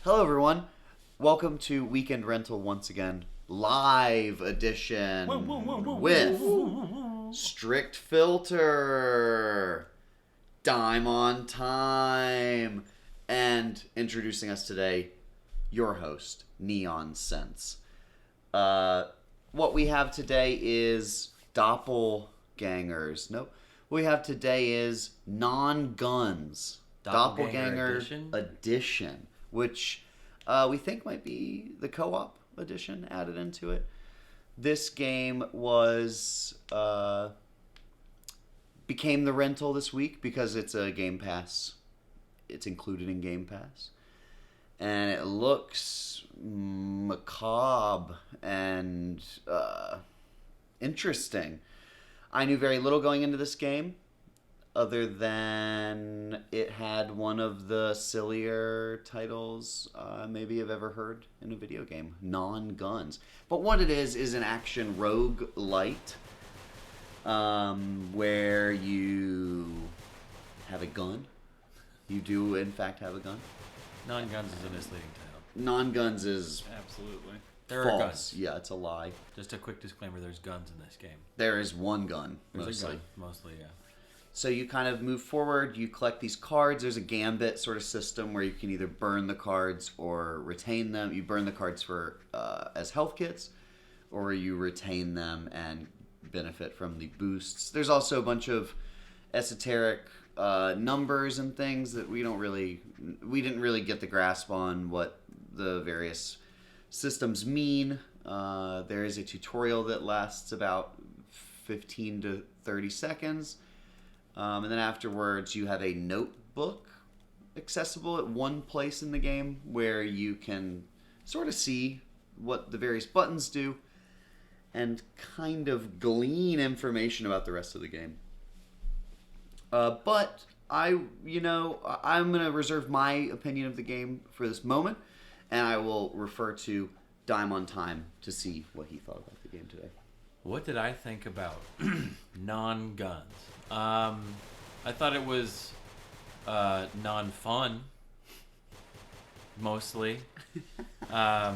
Hello, everyone. Welcome to Weekend Rental once again, live edition with Strict Filter, DimeOnTime, and introducing us today, your host, Nongunz. What we have today is Doppelgangers. Nope. What we have today is Nongunz. Doppelganger edition, which we think might be the co-op edition added into it. This game became the rental this week because it's a Game Pass. It's included in Game Pass. And it looks macabre and interesting. I knew very little going into this game, other than it had one of the sillier titles maybe I've ever heard in a video game, Nongunz. But what it is an action roguelite where you have a gun. You do, in fact, have a gun. Nongunz is a misleading title. Nongunz is absolutely. There false. are guns. Yeah, it's a lie. Just a quick disclaimer, there's guns in this game. There is one gun, There's mostly. a gun, mostly, yeah. So you kind of move forward, you collect these cards. There's a gambit sort of system where you can either burn the cards or retain them. You burn the cards for as health kits, or you retain them and benefit from the boosts. There's also a bunch of esoteric numbers and things that we didn't really get the grasp on what the various systems mean. There is a tutorial that lasts about 15 to 30 seconds. And then afterwards, you have a notebook accessible at one place in the game where you can sort of see what the various buttons do and kind of glean information about the rest of the game. But I'm going to reserve my opinion of the game for this moment, and I will refer to DimeOnTime to see what he thought about the game today. What did I think about Nongunz? I thought it was non-fun, mostly. I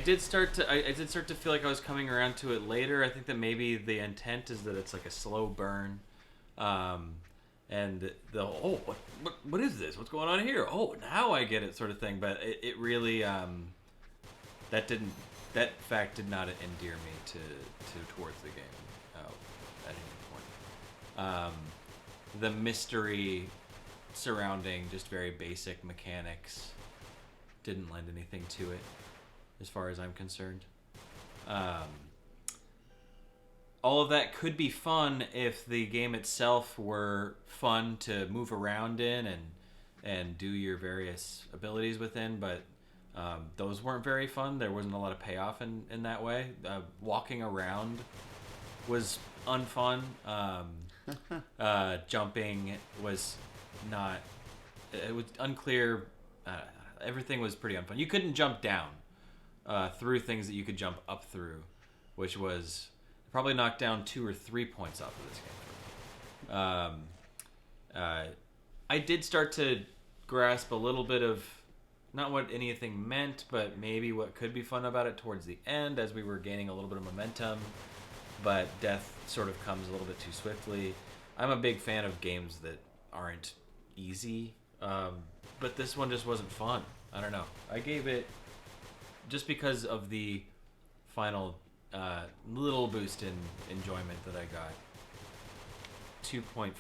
did start to feel like I was coming around to it later. I think that maybe the intent is that it's like a slow burn, and what is this? What's going on here? Oh, now I get it, sort of thing. But it really that fact did not endear me to towards the game at any point. The mystery surrounding just very basic mechanics didn't lend anything to it, as far as I'm concerned. All of that could be fun if the game itself were fun to move around in and do your various abilities within, but those weren't very fun. There wasn't a lot of payoff in that way. Walking around was unfun. Jumping was not... It was unclear. Everything was pretty unfun. You couldn't jump down through things that you could jump up through, which was probably knocked down 2 or 3 points off of this game. I did start to grasp a little bit of not what anything meant, but maybe what could be fun about it towards the end as we were gaining a little bit of momentum, but death sort of comes a little bit too swiftly. I'm a big fan of games that aren't easy, but this one just wasn't fun. I don't know. I gave it, just because of the final little boost in enjoyment that I got, 2.5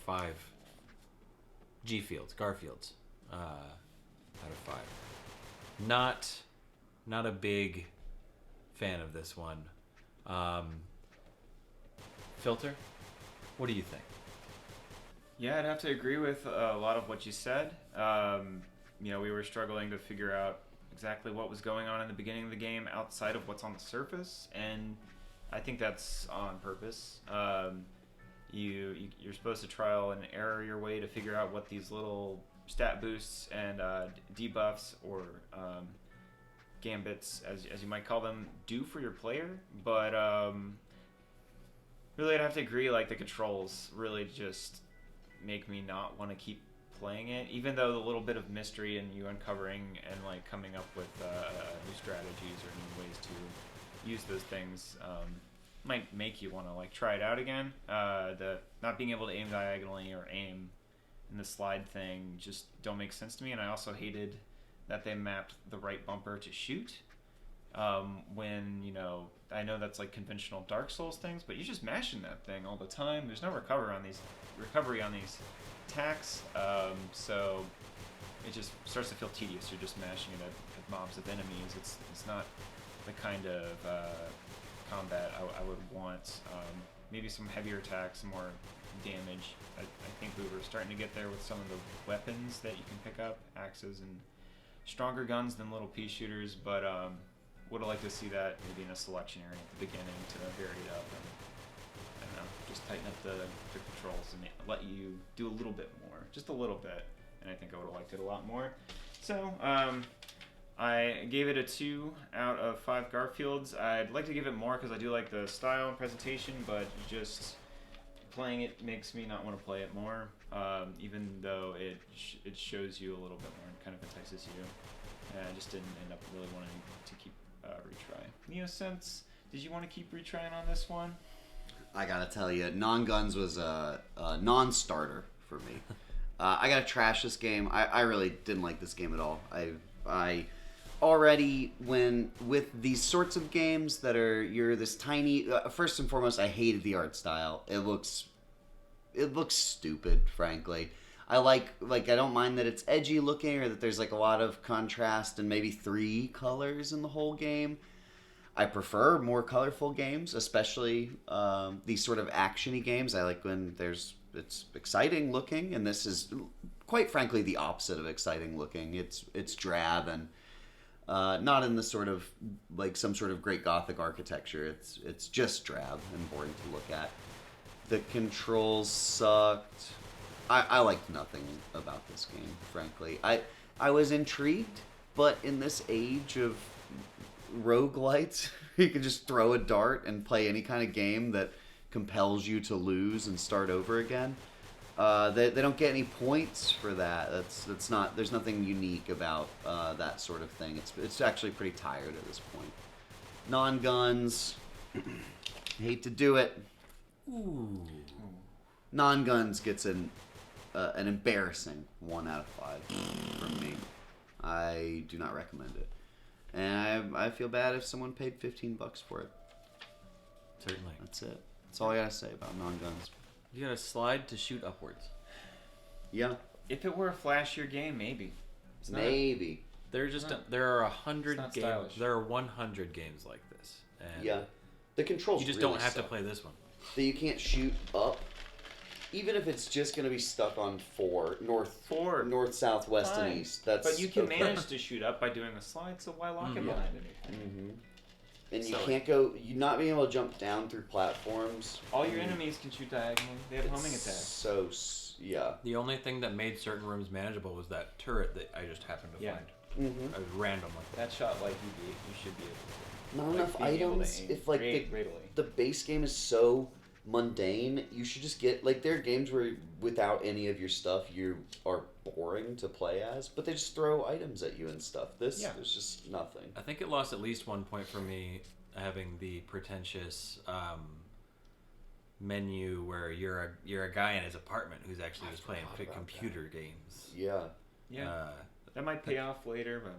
Garfields out of 5. Not a big fan of this one. Filter, what do you think? Yeah, I'd have to agree with a lot of what you said. We were struggling to figure out exactly what was going on in the beginning of the game outside of what's on the surface, and I think that's on purpose. You're supposed to trial and error your way to figure out what these little stat boosts and debuffs or gambits, as you might call them, do for your player. But really, I'd have to agree, like, the controls really just make me not want to keep playing it, even though the little bit of mystery and you uncovering and like coming up with new strategies or new ways to use those things might make you want to like try it out again. The not being able to aim diagonally or aim in the slide thing just don't make sense to me, and I also hated that they mapped the right bumper to shoot. When I know that's like conventional Dark Souls things, but you're just mashing that thing all the time. There's no recovery on these attacks, so it just starts to feel tedious. You're just mashing it at mobs of enemies. It's not the kind of combat I would want. Maybe some heavier attacks, some more damage. I think we were starting to get there with some of the weapons that you can pick up, axes and stronger guns than little pea shooters, but would have liked to see that maybe in a selection area at the beginning to vary it up and, I don't know, just tighten up the controls and let you do a little bit more, just a little bit, and I think I would have liked it a lot more. So, I gave it a 2 out of 5 Garfields. I'd like to give it more because I do like the style and presentation, but just playing it makes me not want to play it more, even though it shows you a little bit more and kind of entices you. And I just didn't end up really wanting to keep retry. NeoSense, did you want to keep retrying on this one? I gotta tell you, Nongunz was a non-starter for me. I gotta trash this game. I really didn't like this game at all. I already, when with these sorts of games that are you're this tiny. First and foremost, I hated the art style. It looks stupid, frankly. I don't mind that it's edgy looking or that there's like a lot of contrast and maybe 3 colors in the whole game. I prefer more colorful games, especially these sort of action-y games. I like when it's exciting looking, and this is quite frankly the opposite of exciting looking. It's drab and not in the sort of like some sort of great Gothic architecture. It's just drab and boring to look at. The controls sucked. I liked nothing about this game, frankly. I was intrigued, but in this age of roguelites, you can just throw a dart and play any kind of game that compels you to lose and start over again. They don't get any points for that. That's not. There's nothing unique about that sort of thing. It's actually pretty tired at this point. Nongunz. Hate to do it. Ooh. Nongunz gets an embarrassing 1 out of 5 from me. I do not recommend it, and I feel bad if someone paid $15 for it. Certainly. That's it. That's all I gotta say about Nongunz. You gotta slide to shoot upwards. Yeah, If it were a flashier game, maybe. maybe. There are 100 not games. stylish. There are 100 games like this. And Yeah, the controls. you just really don't have to suck. play this one. That you can't shoot up, even if it's just gonna be stuck on 4 north, south, west, Fine. and east. That's But you can okay. manage to shoot up by doing a slide, so why lock it Yeah. behind anything? Mhm. And you Silly. can't go. You not being able to jump down through platforms. All your enemies can shoot diagonally. They have homing attacks. So yeah. The only thing that made certain rooms manageable was that turret that I just happened to Yeah. find. Mm-hmm. I was random like that. That shot, like you should be able to. Not Like, enough being able to items. aim If like readily. the base game is so mundane, you should just get like there are games where without any of your stuff you are boring to play as, but they just throw items at you and stuff. This Yeah. there's just nothing. I think it lost at least 1 point for me having the pretentious menu where you're a guy in his apartment who's actually I just playing forgot about computer games. Yeah, Yeah, that might pay off later, but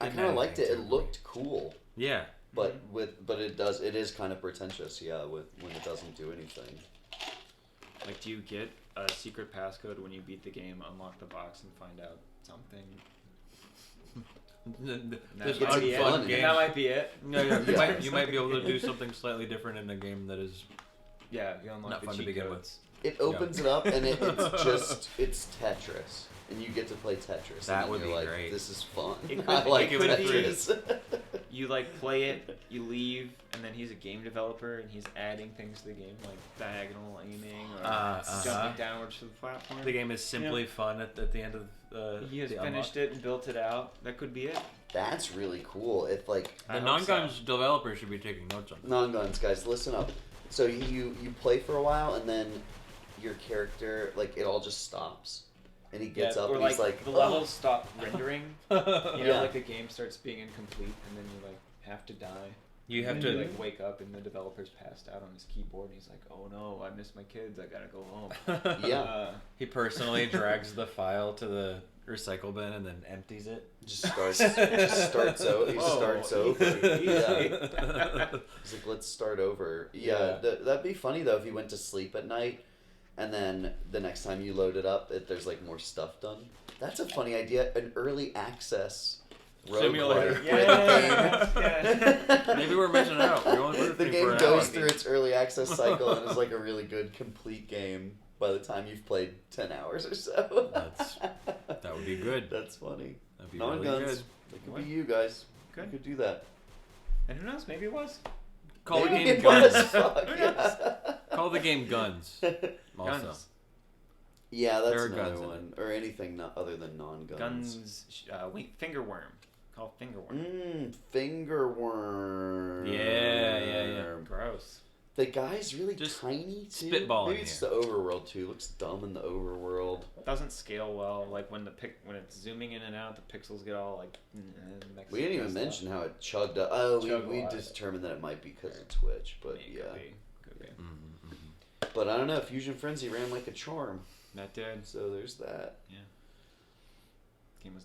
I Didn't kind of add liked it. anything It to me. looked cool, Yeah. but it is kind of pretentious. Yeah, with when it doesn't do anything. like, do you get a secret passcode when you beat the game, unlock the box, and find out something? This might be it. unfun game. That might be it. Yeah. Yeah. You might be able to do something slightly different in a game that is Yeah, you unlock Not the fun to cheat begin codes. It opens it up and it's Tetris, and you get to play Tetris. That and would you're be like, great. This is fun. It could- I like it could be- Tetris. You like play it, you leave, and then he's a game developer and he's adding things to the game like diagonal aiming or jumping downwards to the platform. the game is simply fun at the end of He has the finished it and built it out. That could be it. That's really cool. If like I The hope so. non-Gunz developer should be taking notes on this. Nongunz, guys, listen up. So you play for a while and then your character like it all just stops, and he gets up or and he's like, the "Oh." levels stop rendering. You know, Yeah. like the game starts being incomplete, and then you like have to die. You have And to then you, like wake up, and the developer's passed out on his keyboard, and he's like, "Oh no, I miss my kids. I gotta go home." Yeah. He personally drags the file to the recycle bin and then empties it. Just starts over. He Whoa, starts over. easy. Yeah. He's like, let's start over. Yeah, Yeah. that'd be funny though if you went to sleep at night, and then the next time you load it up, there's like more stuff done. That's a funny idea. An early access Simulator. roguelike. Yeah. Maybe we're missing out. We only put it The free game for an goes hour. through its early access cycle and is like a really good complete game by the time you've played 10 hours or so. That would be good. That's funny. That'd be Nongunz. really good. That could be you guys. Good. You could do that. And who knows? Maybe it was. Call the Maybe game it was. Guns. Fuck, Who yeah. Call the game Guns. Also. Guns. Yeah, that's There are another guns in one. Or anything other than non-guns. Guns. Wait, fingerworm. Called fingerworm. Fingerworm. Yeah. Gross. The guy's really Just tiny too. spitballing Maybe it's here. the overworld too. It looks dumb in the overworld. Doesn't scale well. Like when when it's zooming in and out, the pixels get all like. Mixed We didn't even up. mention how it chugged up. Oh, Chugged a we lot. determined that it might be because of Twitch, but Yeah, yeah. Could be. But I don't know. Fusion Frenzy ran like a charm, That did. so there's that. Game was